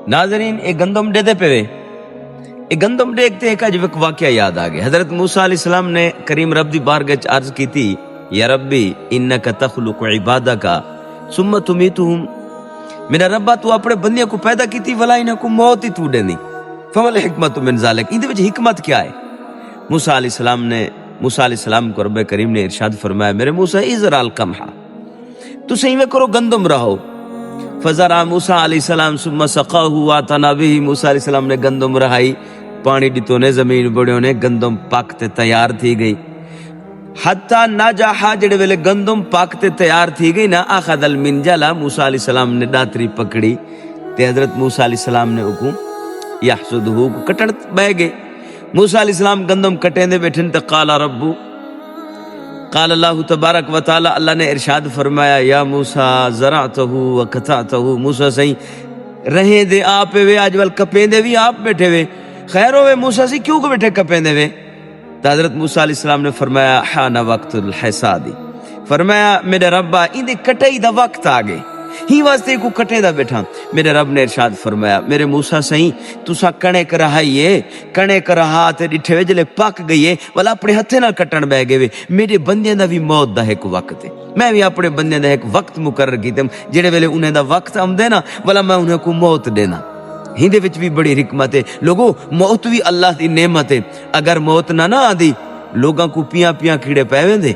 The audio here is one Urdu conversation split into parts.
ناظرین ایک گندم ڈے دے پہ ایک گندم دیکھتے ایک اج ایک واقعہ یاد آ گیا۔ حضرت موسیٰ علیہ السلام نے کریم رب دی بارگاہ وچ عرض کی تھی، یا ربی انک تخلق عبادک ثم تمیتہم، میرا ربا تو اپنے بندیاں کو پیدا کیتی ولا انہاں کو موت ہی تو دینی، فمل حکمت من ذالک، ان دے وچ حکمت کیا ہے؟ موسیٰ علیہ السلام کو رب کریم نے ارشاد فرمایا، میرے موسیٰ ازرع القمح، تو صحیح میں کرو گندم رہو۔ فزرع موسیٰ علیہ السلام ثم سقاہ واعتنى به، موسیٰ علیہ السلام نے گندم رہائی، پانی ڈتو نے زمین بڑیوں نے گندم پاکتے تیار تھی گئی۔ حتی نجاحا، جڑے ویلے گندم پاکتے تیار تھی گئی نا، اخذ المنجلا، موسیٰ علیہ السلام نے داتری پکڑی تے حضرت موسیٰ علیہ السلام نے اکو یحسدہ کو کٹڑ بہ گئے۔ موسیٰ علیہ السلام گندم کٹیں دے بیٹھن تے قال ربو، قال اللہ تبارک و تعالی، اللہ نے ارشاد فرمایا، یا موسیٰ زرعتہ و قطعتہ، موسیٰ صحیح رہیں دے آپ وے، آج وال کپیں دے بھی آپ بیٹھے وے، خیر ہوئے موسیٰ سی کیوں کو بیٹھے کپیں دے وے؟ تو حضرت موسیٰ علیہ السلام نے فرمایا، حان وقت الحسادی، فرمایا میرے ربا ان دے کٹائی دا وقت آگئے، ہی واسطے کو کٹے دا بیٹھا۔ میرے رب نے ارشاد فرمایا، میرے موسیٰ صحیح تسا کنے کر رہائیے، کنے کر رہا تے ڈٹھے وے جلے پاک گئیے، والا اپنے ہتھے نہ کٹن بہ گئے وے، میرے بندیاں دا بھی موت دا ایک وقت ہے، میں بھی اپنے بندیاں دا ایک وقت مقرر کیتے، جڑے ویلے انہیں دا وقت آمدے نا، والا میں انہیں کو موت دینا۔ ہندے وچ بھی بڑی حکمت ہے لوگوں، موت بھی اللہ دی نعمت ہے، اگر موت نہ آدی لوگاں کو پیاں پیاں کیڑے پے ویندے،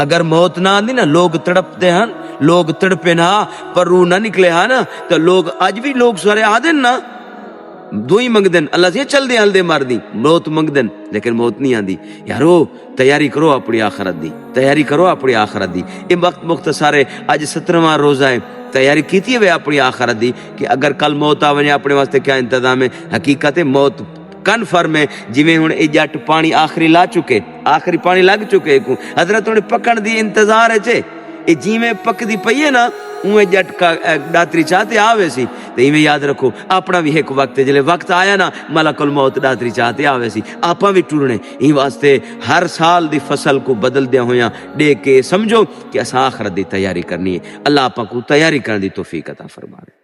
اگر موت نہ آدی نا لوگ تڑپتے ہیں، لوگ تڑپے نہ پر روح نہ نکلے ہاں نا، تو لوگ اج بھی لوگ سارے آدن نا دوئی منگ دن، اللہ سے چل دے ہل دے مار دی، موت منگ دن لیکن موت نہیں آندی۔ یارو تیاری کرو اپنی آخرت دی، تیاری کرو اپنی آخرت دی۔ یہ وقت مختصر ہے، اج 17واں روزہ ہے، تیاری کیتی ہے اپنی آخرت دی کہ اگر کل موت آوے اپنے واسطے کیا انتظام ہے؟ حقیقت ہے موت کنفرم ہے، جویں ہن اے جٹ پانی آخری لا چکے، آخری پانی لگ چکے کو حضرت نے پکن دی انتظار ہے چے، اے جویں پک دی پئی ہے نا اویں جٹ کا ڈاتری چاہتے آوے سی، تے ایویں یاد رکھو اپنا بھی ایک وقت ہے، جلے وقت آیا نا ملک الموت ڈاتری چاہتے آوے سی، آپاں بھی ٹرنے۔ ای واسطے ہر سال دی فصل کو بدل دیا ہویاں دے کے سمجھو کہ اساں آخرت دی تیاری کرنی ہے۔ اللہ آپاں کو تیاری کرنے دی توفیق عطا فرمائے۔